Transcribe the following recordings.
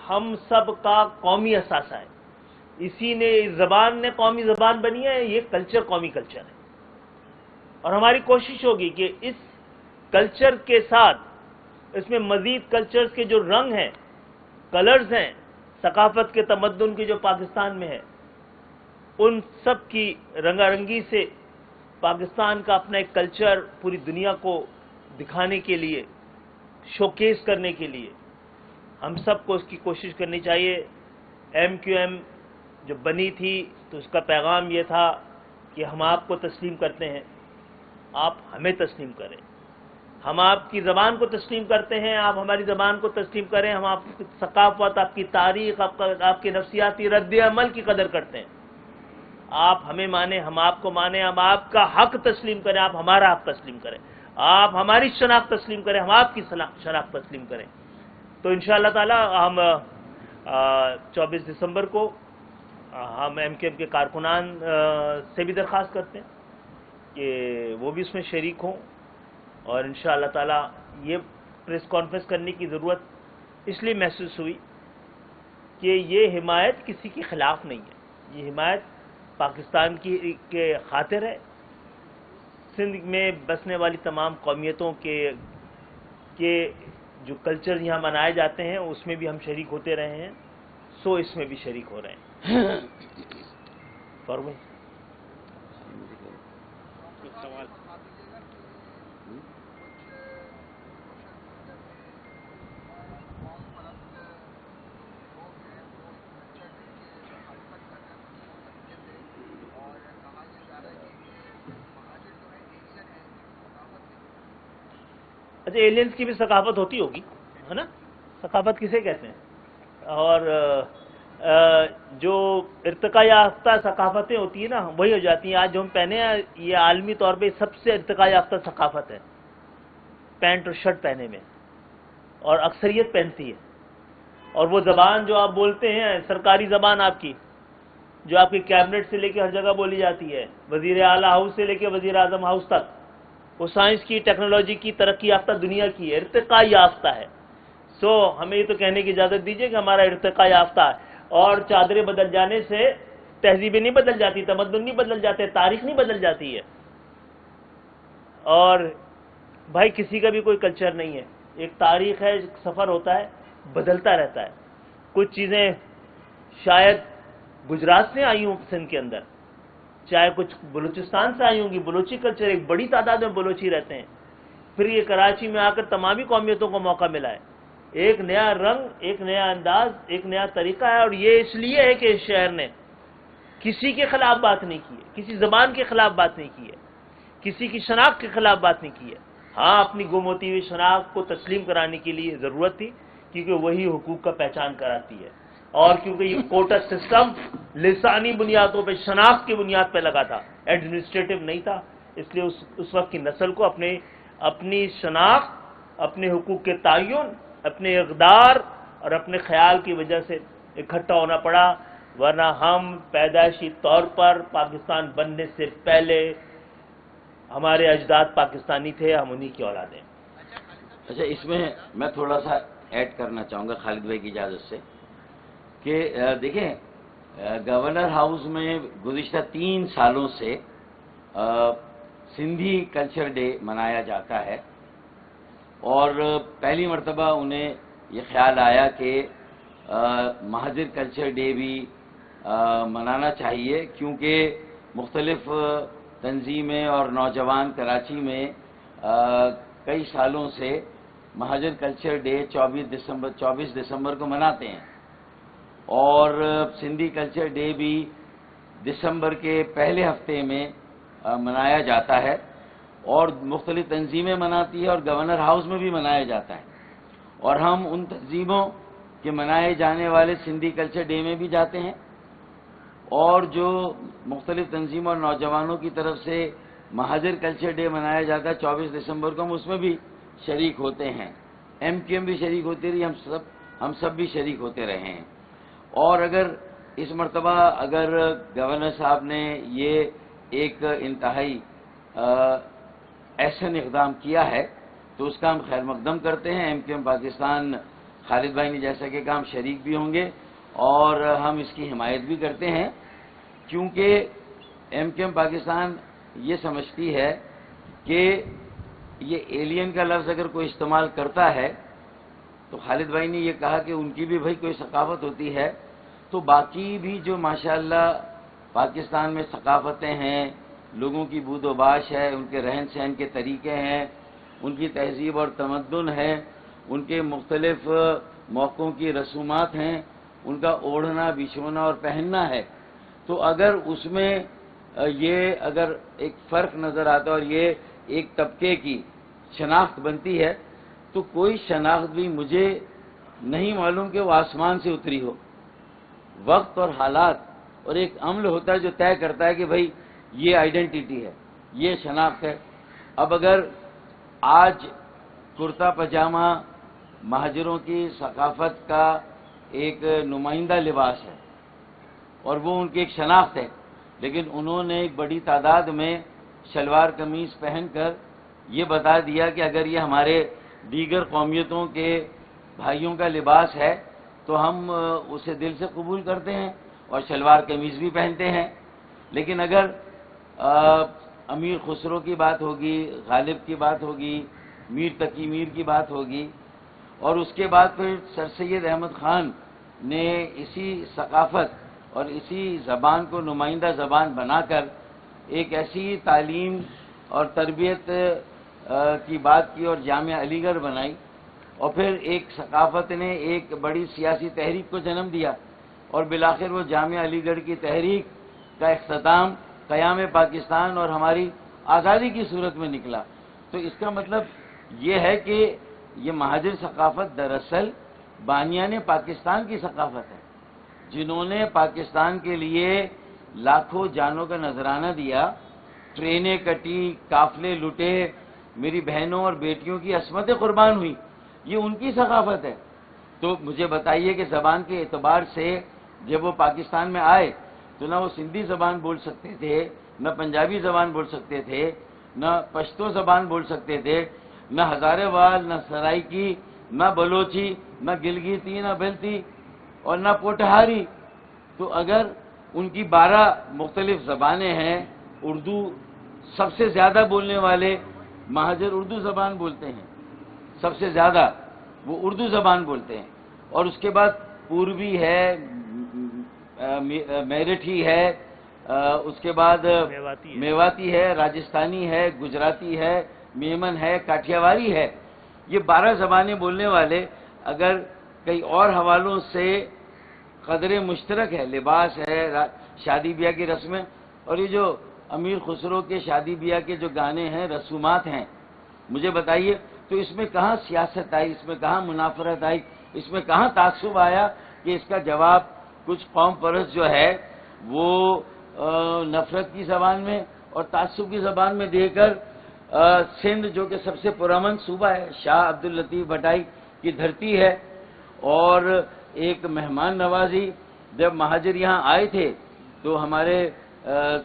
ہم سب کا قومی اثاثہ ہے. اسی نے اس زبان نے قومی زبان بنی ہے. یہ کلچر قومی کلچر ہے اور ہماری کوشش ہوگی کہ اس کلچر کے ساتھ اس میں مزید کلچرز کے جو رنگ ہیں، کلرز ہیں، ثقافت کے تمدن کی جو پاکستان میں ہے، ان سب کی رنگا رنگی سے پاکستان کا اپنا ایک کلچر پوری دنیا کو دکھانے کے لیے، شوکیس کرنے کے لیے ہم سب کو اس کی کوشش کرنی چاہیے. ایم کیو ایم جو بنی تھی تو اس کا پیغام یہ تھا کہ ہم آپ کو تسلیم کرتے ہیں، آپ ہمیں تسلیم کریں. ہم آپ کی زبان کو تسلیم کرتے ہیں، آپ ہماری زبان کو تسلیم کریں. ہم آپ کی ثقافت، آپ کی تاریخ، آپ کے نفسیاتی رد عمل کی قدر کرتے ہیں. آپ ہمیں مانیں، ہم آپ کو مانیں. ہم آپ کا حق تسلیم کریں، آپ ہمارا حق تسلیم کریں. آپ ہماری شناخت تسلیم کریں، ہم آپ کی شناخت تسلیم کریں. تو انشاءاللہ تعالی ہم 24 دسمبر کو ہم ایم کیو ایم کے کارکنان سے بھی درخواست کرتے ہیں کہ وہ بھی اس میں شریک ہوں. اور انشاءاللہ تعالی یہ پریس کانفرنس کرنے کی ضرورت اس لیے محسوس ہوئی کہ یہ حمایت کسی کے خلاف نہیں ہے. یہ حمایت پاکستان کی کے خاطر ہے. سندھ میں بسنے والی تمام قومیتوں کے جو کلچر یہاں منائے جاتے ہیں اس میں بھی ہم شریک ہوتے رہے ہیں، سو اس میں بھی شریک ہو رہے ہیں. فرمائیں. اچھا، ایلینز کی بھی ثقافت ہوتی ہوگی، ہے نا؟ ثقافت کسے کہتے ہیں؟ اور جو ارتقاء یافتہ ثقافتیں ہوتی ہیں نا وہی ہو جاتی ہیں. آج جو ہم پہنے ہیں یہ عالمی طور پہ سب سے ارتقاء یافتہ ثقافت ہے، پینٹ اور شرٹ پہنے میں، اور اکثریت پہنتی ہے. اور وہ زبان جو آپ بولتے ہیں، سرکاری زبان آپ کی، جو آپ کی کیبنٹ سے لے کے ہر جگہ بولی جاتی ہے، وزیر اعلیٰ ہاؤس سے لے کے وزیر اعظم ہاؤس تک، وہ سائنس کی، ٹیکنالوجی کی، ترقی یافتہ دنیا کی ہے، ارتقاء یافتہ ہے. سو ہمیں یہ تو کہنے کی اجازت دیجیے کہ ہمارا ارتقاء یافتہ ہے. اور چادریں بدل جانے سے تہذیبیں نہیں بدل جاتی، تمدن نہیں بدل جاتے، تاریخ نہیں بدل جاتی ہے. اور بھائی کسی کا بھی کوئی کلچر نہیں ہے، ایک تاریخ ہے، ایک سفر ہوتا ہے، بدلتا رہتا ہے. کچھ چیزیں شاید گجرات سے آئی ہوں سندھ کے اندر، چاہے کچھ بلوچستان سے آئی ہوں گی. بلوچی کلچر، ایک بڑی تعداد میں بلوچی رہتے ہیں. پھر یہ کراچی میں آ کر تمامی قومیتوں کو موقع ملا ہے. ایک نیا رنگ، ایک نیا انداز، ایک نیا طریقہ ہے. اور یہ اس لیے ہے کہ اس شہر نے کسی کے خلاف بات نہیں کی ہے، کسی زبان کے خلاف بات نہیں کی ہے، کسی کی شناخت کے خلاف بات نہیں کی ہے. ہاں، اپنی گم ہوتی ہوئی شناخت کو تسلیم کرانے کے لیے ضرورت تھی، کیونکہ وہی حقوق کا پہچان کراتی ہے. اور کیونکہ یہ کوٹا سسٹم لسانی بنیادوں پہ، شناخت کی بنیاد پہ لگا تھا، ایڈمنسٹریٹو نہیں تھا. اس لیے اس وقت کی نسل کو اپنی شناخت، اپنے حقوق کے تعین، اپنے اقدار اور اپنے خیال کی وجہ سے اکٹھا ہونا پڑا. ورنہ ہم پیدائشی طور پر پاکستان بننے سے پہلے ہمارے اجداد پاکستانی تھے، ہم انہی کی اولاد ہیں. اچھا، اس میں میں تھوڑا سا ایڈ کرنا چاہوں گا خالد بھائی کی اجازت سے کہ دیکھیں، گورنر ہاؤس میں گزشتہ 3 سالوں سے سندھی کلچر ڈے منایا جاتا ہے. اور پہلی مرتبہ انہیں یہ خیال آیا کہ مہاجر کلچر ڈے بھی منانا چاہیے، کیونکہ مختلف تنظیمیں اور نوجوان کراچی میں کئی سالوں سے مہاجر کلچر ڈے 24 دسمبر کو مناتے ہیں. اور سندھی کلچر ڈے بھی دسمبر کے پہلے ہفتے میں منایا جاتا ہے، اور مختلف تنظیمیں مناتی ہے، اور گورنر ہاؤس میں بھی منایا جاتا ہے. اور ہم ان تنظیموں کے منائے جانے والے سندھی کلچر ڈے میں بھی جاتے ہیں، اور جو مختلف تنظیموں اور نوجوانوں کی طرف سے مہاجر کلچر ڈے منایا جاتا ہے 24 دسمبر کو، ہم اس میں بھی شریک ہوتے ہیں. ایم کیو ایم بھی شریک ہوتی رہی، ہم سب بھی شریک ہوتے رہے ہیں. اور اگر اس مرتبہ گورنر صاحب نے یہ ایک انتہائی احسن اقدام کیا ہے تو اس کا ہم خیر مقدم کرتے ہیں. ایم کیو ایم پاکستان خالد بھائی نے جیسا کہ کہا ہم شریک بھی ہوں گے اور ہم اس کی حمایت بھی کرتے ہیں، کیونکہ MQM پاکستان یہ سمجھتی ہے کہ یہ ایلین کا لفظ اگر کوئی استعمال کرتا ہے تو خالد بھائی نے یہ کہا کہ ان کی بھی بھائی کوئی ثقافت ہوتی ہے، تو باقی بھی جو ماشاءاللہ پاکستان میں ثقافتیں ہیں، لوگوں کی بود و باش ہے، ان کے رہن سہن کے طریقے ہیں، ان کی تہذیب اور تمدن ہے، ان کے مختلف موقعوں کی رسومات ہیں، ان کا اوڑھنا بچھونا اور پہننا ہے، تو اگر اس میں یہ اگر ایک فرق نظر آتا ہے اور یہ ایک طبقے کی شناخت بنتی ہے، تو کوئی شناخت بھی مجھے نہیں معلوم کہ وہ آسمان سے اتری ہو۔ وقت اور حالات اور ایک عمل ہوتا ہے جو طے کرتا ہے کہ بھائی یہ آئیڈینٹیٹی ہے، یہ شناخت ہے۔ اب اگر آج کرتا پاجامہ مہاجروں کی ثقافت کا ایک نمائندہ لباس ہے اور وہ ان کی ایک شناخت ہے، لیکن انہوں نے ایک بڑی تعداد میں شلوار قمیص پہن کر یہ بتا دیا کہ اگر یہ ہمارے دیگر قومیتوں کے بھائیوں کا لباس ہے تو ہم اسے دل سے قبول کرتے ہیں اور شلوار قمیص بھی پہنتے ہیں۔ لیکن اگر امیر خسرو کی بات ہوگی، غالب کی بات ہوگی، میر تقی میر کی بات ہوگی، اور اس کے بعد پھر سر سید احمد خان نے اسی ثقافت اور اسی زبان کو نمائندہ زبان بنا کر ایک ایسی تعلیم اور تربیت کی بات کی اور جامعہ علی گڑھ بنائی، اور پھر ایک ثقافت نے ایک بڑی سیاسی تحریک کو جنم دیا، اور بالآخر وہ جامعہ علی گڑھ کی تحریک کا اختتام قیام پاکستان اور ہماری آزادی کی صورت میں نکلا۔ تو اس کا مطلب یہ ہے کہ یہ مہاجر ثقافت دراصل بانیان پاکستان کی ثقافت ہے، جنہوں نے پاکستان کے لیے لاکھوں جانوں کا نذرانہ دیا، ٹرینیں کٹی، قافلے لٹے، میری بہنوں اور بیٹیوں کی عصمتیں قربان ہوئی، یہ ان کی ثقافت ہے۔ تو مجھے بتائیے کہ زبان کے اعتبار سے جب وہ پاکستان میں آئے تو نہ وہ سندھی زبان بول سکتے تھے، نہ پنجابی زبان بول سکتے تھے، نہ پشتو زبان بول سکتے تھے، نہ ہزارے وال، نہ سرائکی، نہ بلوچی، نہ گلگیتی، نہ بلتی اور نہ پوٹہاری۔ تو اگر ان کی 12 مختلف زبانیں ہیں، اردو سب سے زیادہ بولنے والے مہاجر اردو زبان بولتے ہیں، سب سے زیادہ وہ اردو زبان بولتے ہیں، اور اس کے بعد پوروی ہے، میرٹھی ہے، اس کے بعد میواتی ہے، راجستھانی ہے، گجراتی ہے، میمن ہے، کاٹھیاواری ہے۔ یہ 12 زبانیں بولنے والے اگر کئی اور حوالوں سے قدر مشترک ہے، لباس ہے، شادی بیاہ کی رسمیں، اور یہ جو امیر خسرو کے شادی بیاہ کے جو گانے ہیں، رسومات ہیں، مجھے بتائیے تو اس میں کہاں سیاست آئی، اس میں کہاں منافرت آئی، اس میں کہاں تعصب آیا کہ اس کا جواب کچھ قوم پرست جو ہے وہ نفرت کی زبان میں اور تعصب کی زبان میں دے کر سندھ جو کہ سب سے پرامن صوبہ ہے، شاہ عبداللطیف بھٹائی کی دھرتی ہے، اور ایک مہمان نوازی جب مہاجر یہاں آئے تھے تو ہمارے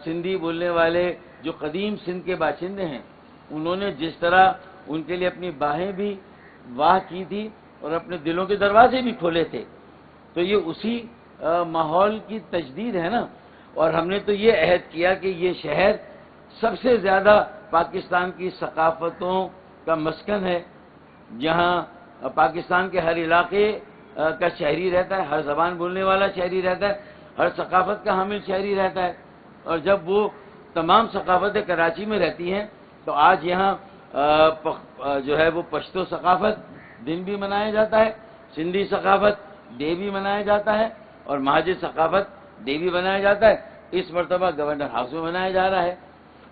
سندھی بولنے والے جو قدیم سندھ کے باشندے ہیں، انہوں نے جس طرح ان کے لیے اپنی باہیں بھی واہ کی تھی اور اپنے دلوں کے دروازے بھی کھولے تھے، تو یہ اسی ماحول کی تجدید ہے نا۔ اور ہم نے تو یہ عہد کیا کہ یہ شہر سب سے زیادہ پاکستان کی ثقافتوں کا مسکن ہے، جہاں پاکستان کے ہر علاقے کا شہری رہتا ہے، ہر زبان بولنے والا شہری رہتا ہے، ہر ثقافت کا حامل شہری رہتا ہے، اور جب وہ تمام ثقافتیں کراچی میں رہتی ہیں تو آج یہاں جو ہے وہ پشتو ثقافت دن بھی منایا جاتا ہے، سندھی ثقافت ڈے بھی منایا جاتا ہے، اور مہاجر ثقافت ڈے بھی منایا جاتا ہے۔ اس مرتبہ گورنر ہاؤس میں منایا جا رہا ہے،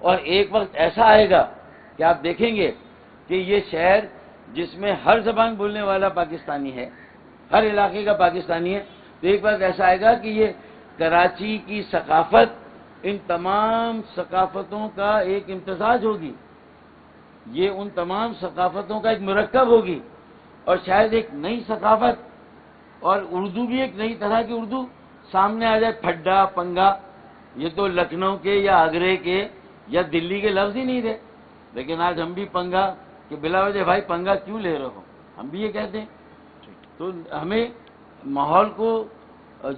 اور ایک وقت ایسا آئے گا کہ آپ دیکھیں گے کہ یہ شہر جس میں ہر زبان بولنے والا پاکستانی ہے، ہر علاقے کا پاکستانی ہے، تو ایک وقت ایسا آئے گا کہ یہ کراچی کی ثقافت ان تمام ثقافتوں کا ایک امتزاج ہوگی، یہ ان تمام ثقافتوں کا ایک مرکب ہوگی، اور شاید ایک نئی ثقافت اور اردو بھی ایک نئی طرح کی اردو سامنے آ جائے۔ پھڈا، پنگا، یہ تو لکھنؤ کے یا آگرے کے یا دلی کے لفظ ہی نہیں تھے، لیکن آج ہم بھی پنگا کہ بلا وجہ بھائی پنگا کیوں لے رہے ہو، ہم بھی یہ کہتے ہیں۔ تو ہمیں ماحول کو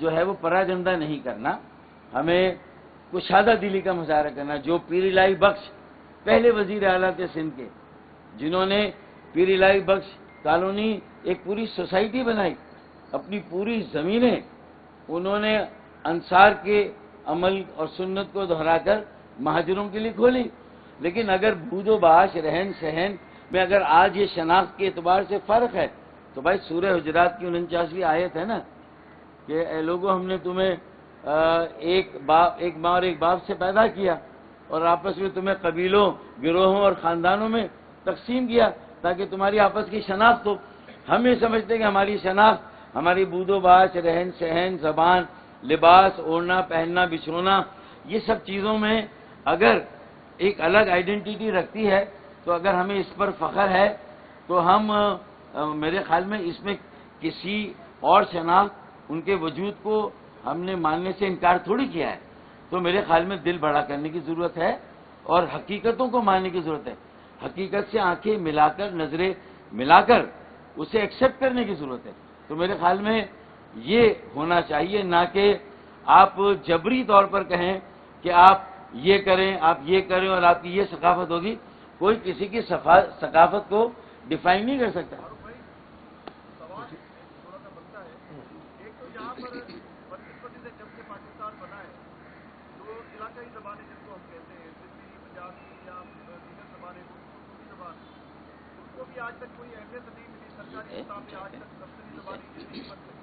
جو ہے وہ پراگندہ نہیں کرنا، ہمیں کشادہ دلی کا مظاہرہ کرنا. جو پیر الہی بخش پہلے وزیر اعلیٰ تھے سندھ کے، جنہوں نے پیر الہی بخش کالونی ایک پوری سوسائٹی بنائی، اپنی پوری زمینیں انہوں نے انصار کے عمل اور سنت کو دہرا کر مہاجروں کے لیے کھولی. لیکن اگر بود و باش رہن سہن میں اگر آج یہ شناخت کے اعتبار سے فرق ہے تو بھائی سورہ حجرات کی 49ویں آیت ہے نا کہ اے لوگو ہم نے تمہیں ایک ماں اور ایک باپ سے پیدا کیا اور آپس میں تمہیں قبیلوں، گروہوں اور خاندانوں میں تقسیم کیا تاکہ تمہاری آپس کی شناخت ہو. ہم یہ سمجھتے ہیں کہ ہماری شناخت ہماری بود و باش، رہن سہن، زبان، لباس، اوڑھنا پہننا، بچھونا، یہ سب چیزوں میں اگر ایک الگ آئیڈینٹی رکھتی ہے تو اگر ہمیں اس پر فخر ہے تو ہم میرے خیال میں اس میں کسی اور شناخت ان کے وجود کو ہم نے ماننے سے انکار تھوڑی کیا ہے. تو میرے خیال میں دل بڑا کرنے کی ضرورت ہے اور حقیقتوں کو ماننے کی ضرورت ہے. حقیقت سے آنکھیں ملا کر، نظریں ملا کر اسے ایکسیپٹ کرنے کی ضرورت ہے. تو میرے خیال میں یہ ہونا چاہیے، نہ کہ آپ جبری طور پر کہیں کہ آپ یہ کریں، آپ یہ کریں اور آپ کی یہ ثقافت ہوگی. کوئی کسی کی ثقافت کو ڈیفائن نہیں کر سکتا. سوال تھوڑا سا بنتا ہے، ایک تو یہاں پر 32 سے جب سے پاکستان بنا ہے جو علاقائی زبانیں جن کو ہم کہتے ہیں، سندھی، پنجابی یا دیگر زبانیں، اردو زبان، ان کو بھی آج تک کوئی اہمیت نہیں ملی سرکاری نصاب میں. آج تک دفتری زبان یہ نہیں بن سکی.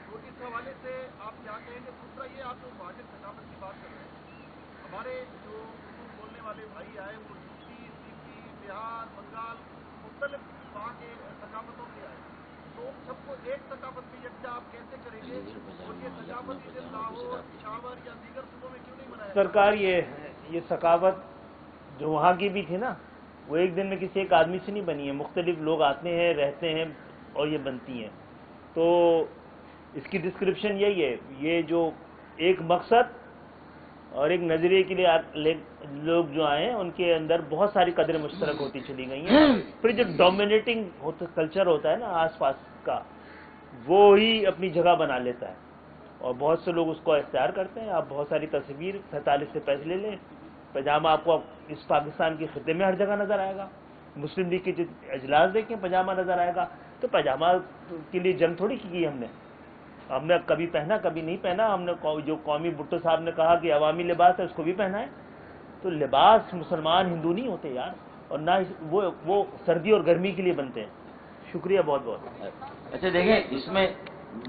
تو اس حوالے سے آپ کیا کہیں گے؟ دوسرا یہ، آپ جو مہاجر ثقافت کی بات کر رہے ہیں، ہمارے جو اردو بولنے والے بھائی آئے وہ یو پی، بہار، بنگال، مختلف وہاں کے ثقافتوں کے آئے، تو سب کو ایک ثقافت میں یکجا آپ کیسے کریں گے؟ اور یہ ثقافتی دن لاہور، پشاور یا دیگر صوبوں میں کیوں نہیں منایا؟ سرکار یہ ثقافت جو وہاں کی بھی تھی نا، وہ ایک دن میں کسی ایک آدمی سے نہیں بنی ہے. مختلف لوگ آتے ہیں، رہتے ہیں اور یہ بنتی ہیں. تو اس کی ڈسکرپشن یہی ہے، یہ جو ایک مقصد اور ایک نظریے کے لیے لوگ جو آئے ہیں ان کے اندر بہت ساری قدریں مشترک ہوتی چلی گئی ہیں. پھر جو ڈومینیٹنگ کلچر ہوتا ہے نا آس پاس کا، وہ ہی اپنی جگہ بنا لیتا ہے اور بہت سے لوگ اس کو اختیار کرتے ہیں. آپ بہت ساری تصویر 47 سے پہلے لے لیں، پاجامہ آپ کو اس پاکستان کے خطے میں ہر جگہ نظر آئے گا. مسلم لیگ کے اجلاس دیکھیں پاجامہ نظر آئے گا. تو پاجامہ کے لیے جنگ تھوڑی کی ہم نے کبھی پہنا کبھی نہیں پہنا. ہم نے جو قومی بھٹو صاحب نے کہا کہ عوامی لباس ہے اس کو بھی پہنا ہے. تو لباس مسلمان ہندو نہیں ہوتے یار، اور نہ وہ سردی اور گرمی کے لیے بنتے ہیں. شکریہ بہت بہت. اچھا دیکھیں، اس میں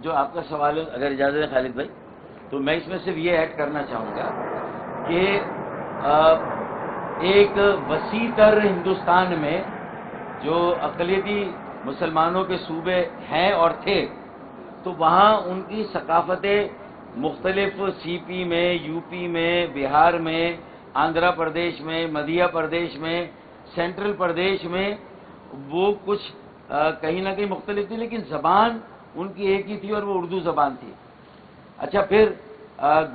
جو آپ کا سوال ہے اگر اجازت ہے خالد بھائی، تو میں اس میں صرف یہ ایڈ کرنا چاہوں گا کہ ایک وسیع تر ہندوستان میں جو اقلیتی مسلمانوں کے صوبے ہیں اور تھے، تو وہاں ان کی ثقافتیں مختلف سی پی میں، یو پی میں، بہار میں، آندھرا پردیش میں، مدھیہ پردیش میں، سینٹرل پردیش میں، وہ کچھ کہیں نہ کہیں مختلف تھی لیکن زبان ان کی ایک ہی تھی اور وہ اردو زبان تھی. اچھا پھر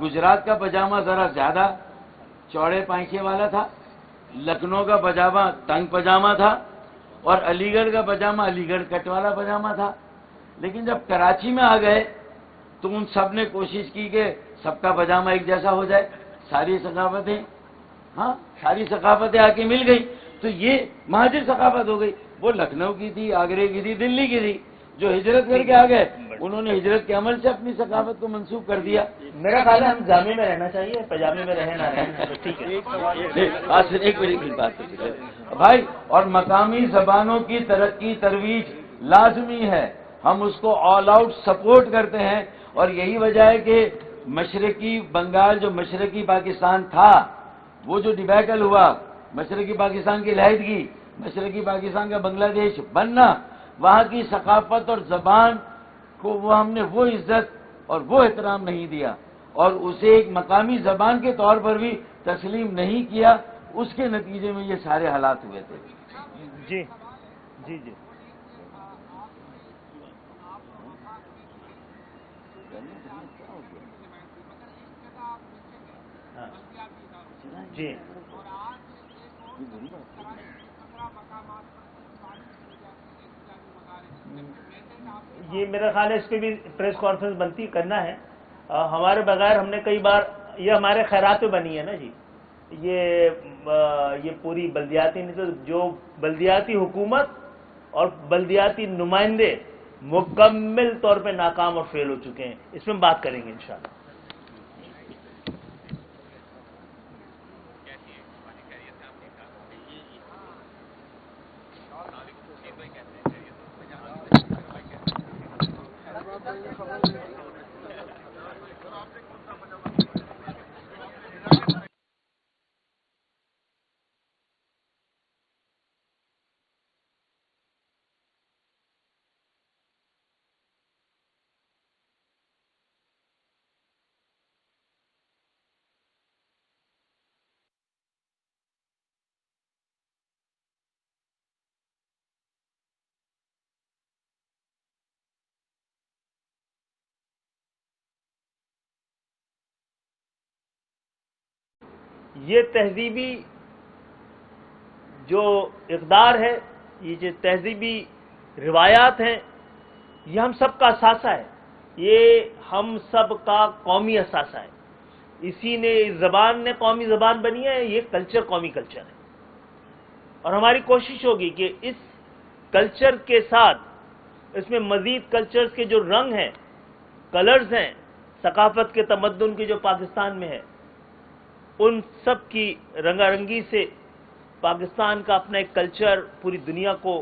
گجرات کا پاجامہ ذرا زیادہ چوڑے پائچے والا تھا، لکھنؤ کا پاجامہ تنگ پاجامہ تھا اور علی گڑھ کا پاجامہ علی گڑھ کٹ والا پاجامہ تھا. لیکن جب کراچی میں آ گئے تو ان سب نے کوشش کی کہ سب کا پاجامہ ایک جیسا ہو جائے. ساری ثقافتیں آ کے مل گئی تو یہ مہاجر ثقافت ہو گئی. وہ لکھنؤ کی تھی، آگرے کی تھی، دلی کی تھی. جو ہجرت کر کے آ گئے انہوں نے ہجرت کے عمل سے اپنی ثقافت کو منسوخ کر دیا. میرا خیال ہے ہم جامع میں رہنا چاہیے، پاجامے میں رہے نہ رہے. ٹھیک ہے، ایک منٹ کی بات بھائی. اور مقامی زبانوں کی ترقی ترویج لازمی ہے، ہم اس کو آل آؤٹ سپورٹ کرتے ہیں. اور یہی وجہ ہے کہ مشرقی بنگال جو مشرقی پاکستان تھا، وہ جو ڈیبیکل ہوا، مشرقی پاکستان کی علیحدگی، مشرقی پاکستان کا بنگلہ دیش بننا، وہاں کی ثقافت اور زبان کو ہم نے وہ عزت اور وہ احترام نہیں دیا اور اسے ایک مقامی زبان کے طور پر بھی تسلیم نہیں کیا. اس کے نتیجے میں یہ سارے حالات ہوئے تھے. جی جی جی جی یہ میرا خیال ہے اس پہ بھی پریس کانفرنس بنتی کرنا ہے. ہمارے بغیر ہم نے کئی بار یہ ہمارے خیرات میں بنی ہے نا جی. یہ پوری بلدیاتی نہیں تو جو بلدیاتی حکومت اور بلدیاتی نمائندے مکمل طور پہ ناکام اور فیل ہو چکے ہیں. اس میں بات کریں گے انشاءاللہ. یہ تہذیبی جو اقدار ہے، یہ جو تہذیبی روایات ہیں، یہ ہم سب کا اثاثہ ہے. یہ ہم سب کا قومی اثاثہ ہے. اسی نے اس زبان نے قومی زبان بنی ہے. یہ کلچر قومی کلچر ہے. اور ہماری کوشش ہوگی کہ اس کلچر کے ساتھ اس میں مزید کلچرز کے جو رنگ ہیں، کلرز ہیں، ثقافت کے تمدن کے جو پاکستان میں ہے، ان سب کی رنگا رنگی سے پاکستان کا اپنا ایک کلچر پوری دنیا کو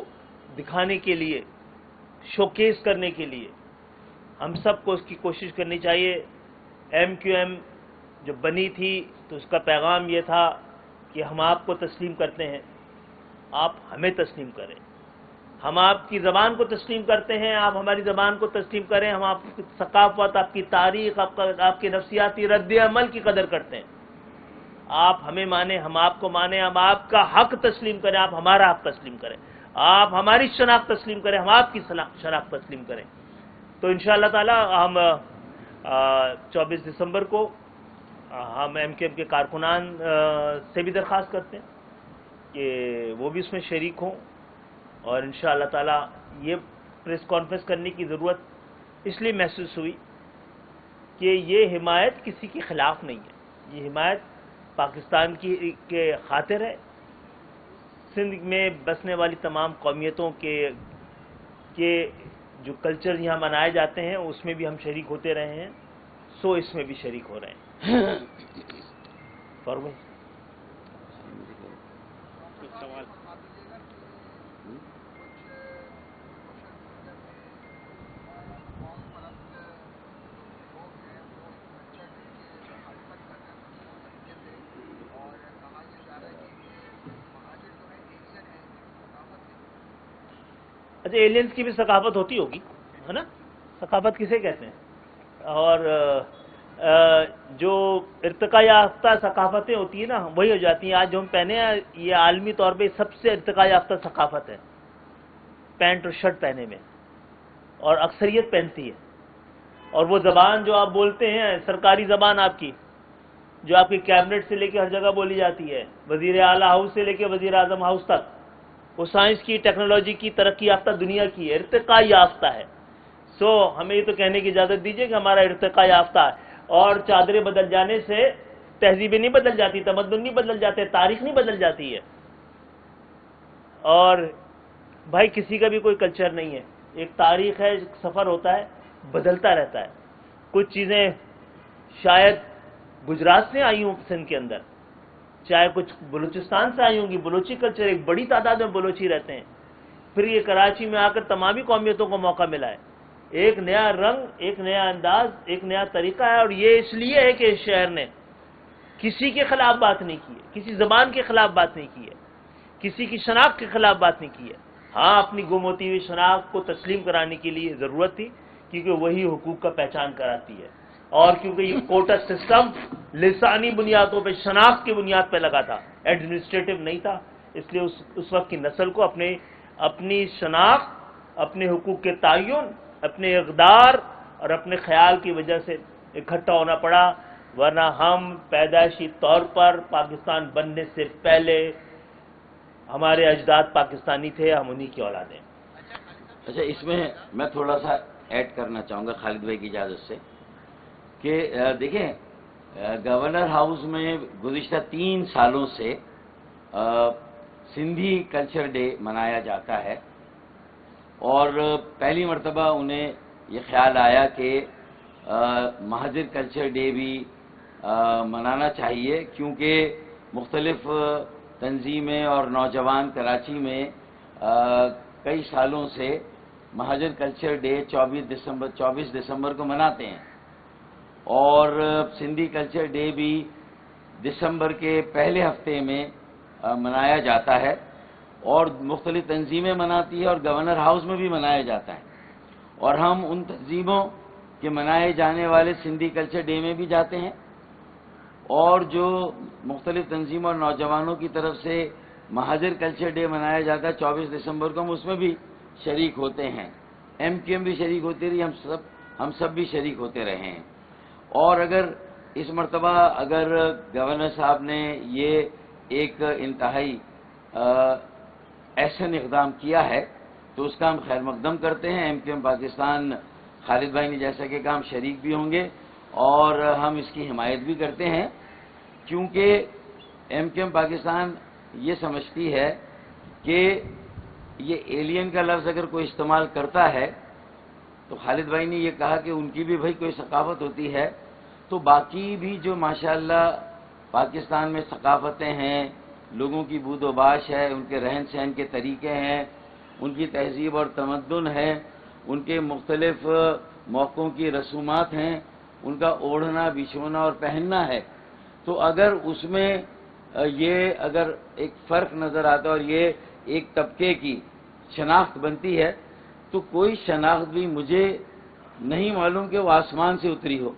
دکھانے کے لیے، شوکیس کرنے کے لیے ہم سب کو اس کی کوشش کرنی چاہیے. MQM جو بنی تھی تو اس کا پیغام یہ تھا کہ ہم آپ کو تسلیم کرتے ہیں، آپ ہمیں تسلیم کریں. ہم آپ کی زبان کو تسلیم کرتے ہیں، آپ ہماری زبان کو تسلیم کریں. ہم آپ کی ثقافت، آپ کی تاریخ، آپ کے نفسیاتی رد عمل کی قدر کرتے ہیں. آپ ہمیں مانیں، ہم آپ کو مانیں. ہم آپ کا حق تسلیم کریں، آپ ہمارا حق تسلیم کریں. آپ ہماری شناخت تسلیم کریں، ہم آپ کی شناخت تسلیم کریں. تو انشاءاللہ تعالی ہم 24 دسمبر کو ہم MQM کے کارکنان سے بھی درخواست کرتے ہیں کہ وہ بھی اس میں شریک ہوں. اور انشاءاللہ تعالی یہ پریس کانفرنس کرنے کی ضرورت اس لیے محسوس ہوئی کہ یہ حمایت کسی کے خلاف نہیں ہے. یہ حمایت پاکستان کے خاطر ہے. سندھ میں بسنے والی تمام قومیتوں کے جو کلچر یہاں منائے جاتے ہیں اس میں بھی ہم شریک ہوتے رہے ہیں، سو اس میں بھی شریک ہو رہے ہیں. فرمائیں. اچھا، ایلینز کی بھی ثقافت ہوتی ہوگی، ہے نا؟ ثقافت کسے کہتے ہیں؟ اور جو ارتقاء یافتہ ثقافتیں ہوتی ہیں نا، وہی ہو جاتی ہیں. آج جو ہم پہنے ہیں یہ عالمی طور پہ سب سے ارتقاء یافتہ ثقافت ہے، پینٹ اور شرٹ پہنے میں، اور اکثریت پہنتی ہے. اور وہ زبان جو آپ بولتے ہیں، سرکاری زبان آپ کی، جو آپ کی کیبنٹ سے لے کے ہر جگہ بولی جاتی ہے، وزیر اعلیٰ ہاؤس سے لے کے وزیر اعظم ہاؤس تک، وہ سائنس کی، ٹیکنالوجی کی، ترقی یافتہ دنیا کی ہے، ارتقاء یافتہ ہے. سو ہمیں یہ تو کہنے کی اجازت دیجیے کہ ہمارا ارتقاء یافتہ ہے. اور چادریں بدل جانے سے تہذیبیں نہیں بدل جاتی، تمدن نہیں بدل جاتے، تاریخ نہیں بدل جاتی ہے. اور بھائی کسی کا بھی کوئی کلچر نہیں ہے، ایک تاریخ ہے، ایک سفر ہوتا ہے، بدلتا رہتا ہے. کچھ چیزیں شاید گجرات سے آئی ہوں سندھ کے اندر، چاہے کچھ بلوچستان سے آئی ہوں گی. بلوچی کلچر، ایک بڑی تعداد میں بلوچی رہتے ہیں. پھر یہ کراچی میں آ کر تمامی قومیتوں کو موقع ملا ہے. ایک نیا رنگ، ایک نیا انداز، ایک نیا طریقہ ہے. اور یہ اس لیے ہے کہ اس شہر نے کسی کے خلاف بات نہیں کی ہے، کسی زبان کے خلاف بات نہیں کی ہے، کسی کی شناخت کے خلاف بات نہیں کی ہے. ہاں، اپنی گم ہوتی ہوئی شناخت کو تسلیم کرانے کے لیے ضرورت تھی، کیونکہ وہی حقوق کا پہچان کراتی ہے. اور کیونکہ یہ کوٹا سسٹم لسانی بنیادوں پہ، شناخت کی بنیاد پہ لگا تھا، ایڈمنسٹریٹو نہیں تھا. اس لیے اس وقت کی نسل کو اپنی شناخت، اپنے حقوق کے تعین، اپنے اقدار اور اپنے خیال کی وجہ سے اکٹھا ہونا پڑا. ورنہ ہم پیدائشی طور پر پاکستان بننے سے پہلے ہمارے اجداد پاکستانی تھے، ہم انہی کی اولاد ہیں. اچھا، اس میں میں تھوڑا سا ایڈ کرنا چاہوں گا خالد بھائی کی اجازت سے کہ دیکھیں، گورنر ہاؤس میں گزشتہ 3 سالوں سے سندھی کلچر ڈے منایا جاتا ہے، اور پہلی مرتبہ انہیں یہ خیال آیا کہ مہاجر کلچر ڈے بھی منانا چاہیے، کیونکہ مختلف تنظیمیں اور نوجوان کراچی میں کئی سالوں سے مہاجر کلچر ڈے 24 دسمبر کو مناتے ہیں، اور سندھی کلچر ڈے بھی دسمبر کے پہلے ہفتے میں منایا جاتا ہے، اور مختلف تنظیمیں مناتی ہے، اور گورنر ہاؤس میں بھی منایا جاتا ہے، اور ہم ان تنظیموں کے منائے جانے والے سندھی کلچر ڈے میں بھی جاتے ہیں، اور جو مختلف تنظیموں اور نوجوانوں کی طرف سے مہاجر کلچر ڈے منایا جاتا ہے 24 دسمبر کو، ہم اس میں بھی شریک ہوتے ہیں، MQM بھی شریک ہوتی رہی، ہم سب بھی شریک ہوتے رہے ہیں۔ اور اگر اس مرتبہ اگر گورنر صاحب نے یہ ایک انتہائی احسن اقدام کیا ہے تو اس کا ہم خیر مقدم کرتے ہیں۔ MQM پاکستان، خالد بھائی نے جیسا کہ کہا، ہم شریک بھی ہوں گے اور ہم اس کی حمایت بھی کرتے ہیں، کیونکہ MQM پاکستان یہ سمجھتی ہے کہ یہ ایلین کا لفظ اگر کوئی استعمال کرتا ہے تو خالد بھائی نے یہ کہا کہ ان کی بھی بھائی کوئی ثقافت ہوتی ہے، تو باقی بھی جو ماشاءاللہ پاکستان میں ثقافتیں ہیں، لوگوں کی بود و باش ہے، ان کے رہن سہن کے طریقے ہیں، ان کی تہذیب اور تمدن ہے، ان کے مختلف موقعوں کی رسومات ہیں، ان کا اوڑھنا بچھونا اور پہننا ہے، تو اگر اس میں یہ اگر ایک فرق نظر آتا ہے اور یہ ایک طبقے کی شناخت بنتی ہے، تو کوئی شناخت بھی مجھے نہیں معلوم کہ وہ آسمان سے اتری ہو۔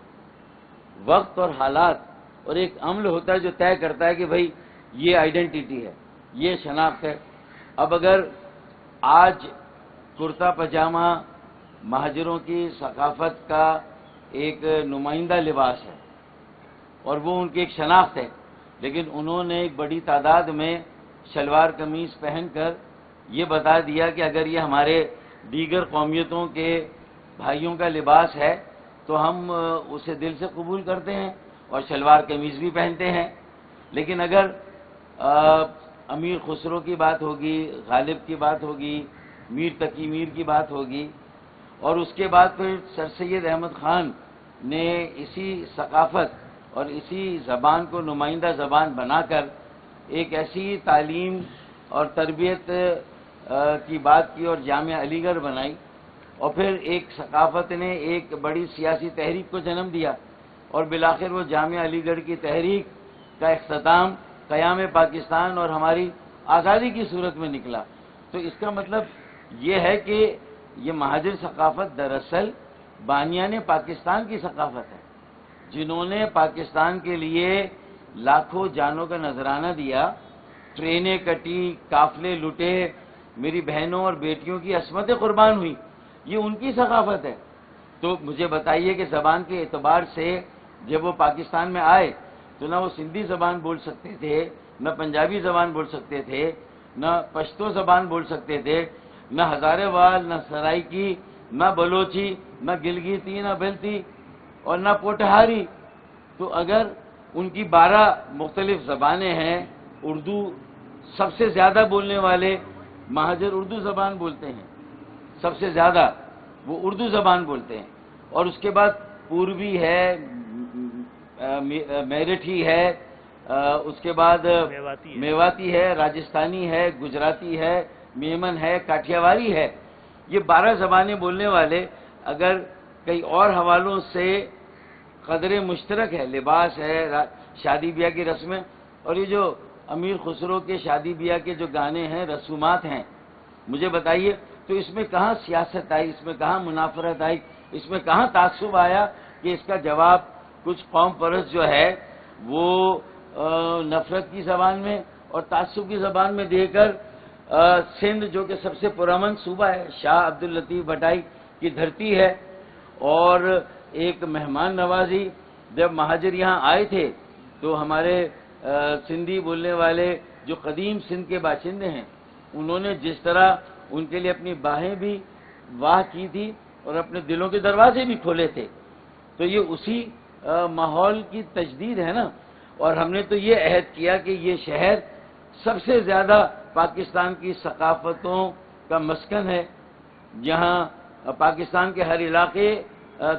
وقت اور حالات اور ایک عمل ہوتا ہے جو طے کرتا ہے کہ بھائی یہ آئیڈینٹیٹی ہے، یہ شناخت ہے۔ اب اگر آج کرتا پاجامہ مہاجروں کی ثقافت کا ایک نمائندہ لباس ہے اور وہ ان کی ایک شناخت ہے، لیکن انہوں نے ایک بڑی تعداد میں شلوار قمیض پہن کر یہ بتا دیا کہ اگر یہ ہمارے دیگر قومیتوں کے بھائیوں کا لباس ہے تو ہم اسے دل سے قبول کرتے ہیں اور شلوار قمیض بھی پہنتے ہیں۔ لیکن اگر امیر خسرو کی بات ہوگی، غالب کی بات ہوگی، میر تقی میر کی بات ہوگی، اور اس کے بعد پھر سر سید احمد خان نے اسی ثقافت اور اسی زبان کو نمائندہ زبان بنا کر ایک ایسی تعلیم اور تربیت کی بات کی اور جامعہ علی گڑھ بنائی، اور پھر ایک ثقافت نے ایک بڑی سیاسی تحریک کو جنم دیا، اور بالآخر وہ جامعہ علی گڑھ کی تحریک کا اختتام قیام پاکستان اور ہماری آزادی کی صورت میں نکلا۔ تو اس کا مطلب یہ ہے کہ یہ مہاجر ثقافت دراصل بانیان پاکستان کی ثقافت ہے، جنہوں نے پاکستان کے لیے لاکھوں جانوں کا نذرانہ دیا، ٹرینیں کٹی، قافلے لٹے، میری بہنوں اور بیٹیوں کی عصمتیں قربان ہوئی، یہ ان کی ثقافت ہے۔ تو مجھے بتائیے کہ زبان کے اعتبار سے جب وہ پاکستان میں آئے تو نہ وہ سندھی زبان بول سکتے تھے، نہ پنجابی زبان بول سکتے تھے، نہ پشتو زبان بول سکتے تھے، نہ ہزارے وال، نہ سرائکی، نہ بلوچی، نہ گلگیتی، نہ بلتی اور نہ پوٹہاری۔ تو اگر ان کی 12 مختلف زبانیں ہیں، اردو سب سے زیادہ بولنے والے مہاجر اردو زبان بولتے ہیں، سب سے زیادہ وہ اردو زبان بولتے ہیں، اور اس کے بعد پوروی ہے، میرٹھی ہے، اس کے بعد میواتی ہے، راجستھانی ہے، گجراتی ہے، میمن ہے، کاٹھیاواری ہے۔ یہ 12 زبانیں بولنے والے اگر کئی اور حوالوں سے قدر مشترک ہے، لباس ہے، شادی بیاہ کی رسمیں، اور یہ جو امیر خسرو کے شادی بیاہ کے جو گانے ہیں، رسومات ہیں، مجھے بتائیے تو اس میں کہاں سیاست آئی، اس میں کہاں منافرت آئی، اس میں کہاں تعصب آیا کہ اس کا جواب کچھ قوم پرست جو ہے وہ نفرت کی زبان میں اور تعصب کی زبان میں دے کر سندھ جو کہ سب سے پرامن صوبہ ہے، شاہ عبداللطیف بھٹائی کی دھرتی ہے، اور ایک مہمان نوازی جب مہاجر یہاں آئے تھے تو ہمارے سندھی بولنے والے جو قدیم سندھ کے باشندے ہیں، انہوں نے جس طرح ان کے لیے اپنی باہیں بھی واہ کی تھی اور اپنے دلوں کے دروازے بھی کھولے تھے. تو یہ اسی ماحول کی تجدید ہے نا. اور ہم نے تو یہ عہد کیا کہ یہ شہر سب سے زیادہ پاکستان کی ثقافتوں کا مسکن ہے، جہاں پاکستان کے ہر علاقے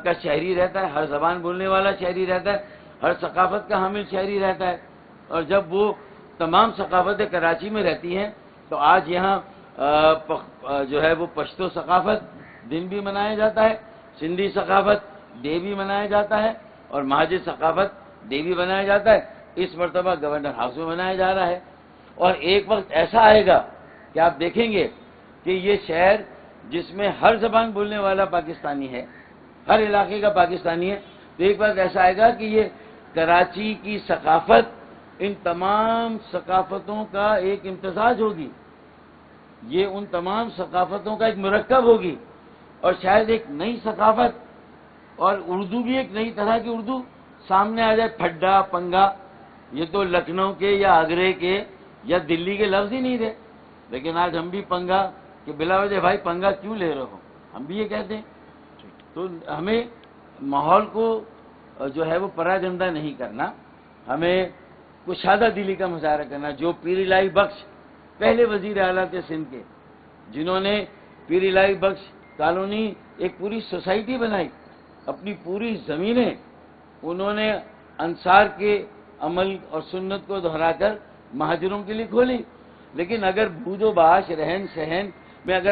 کا شہری رہتا ہے، ہر زبان بولنے والا شہری رہتا ہے، ہر ثقافت کا حامل شہری رہتا ہے. اور جب وہ تمام ثقافتیں کراچی میں رہتی ہیں تو آج یہاں جو ہے وہ پشتو ثقافت دن بھی منایا جاتا ہے، سندھی ثقافت ڈے بھی منایا جاتا ہے، اور مہاجر ثقافت ڈے بھی منایا جاتا ہے. اس مرتبہ گورنر ہاؤس میں منایا جا رہا ہے. اور ایک وقت ایسا آئے گا کہ آپ دیکھیں گے کہ یہ شہر جس میں ہر زبان بولنے والا پاکستانی ہے، ہر علاقے کا پاکستانی ہے، تو ایک وقت ایسا آئے گا کہ یہ کراچی کی ثقافت ان تمام ثقافتوں کا ایک امتزاج ہوگی، یہ ان تمام ثقافتوں کا ایک مرکب ہوگی، اور شاید ایک نئی ثقافت، اور اردو بھی ایک نئی طرح کی اردو سامنے آ جائے. پھڈا، پنگا، یہ تو لکھنؤ کے یا آگرے کے یا دلی کے لفظ ہی نہیں رہے. لیکن آج ہم بھی پنگا کہ بلا وجہ بھائی پنگا کیوں لے رہے ہو، ہم بھی یہ کہتے ہیں. تو ہمیں ماحول کو جو ہے وہ پراگندہ نہیں کرنا، ہمیں کشادہ دلی کا مظاہرہ کرنا. جو پیر الہی بخش پہلے وزیر اعلیٰ تھے سندھ کے، جنہوں نے پیر الہی بخش کالونی ایک پوری سوسائٹی بنائی، اپنی پوری زمینیں انہوں نے انصار کے عمل اور سنت کو دہرا کر مہاجروں کے لیے کھولی. لیکن اگر بود و باش، رہن سہن میں اگر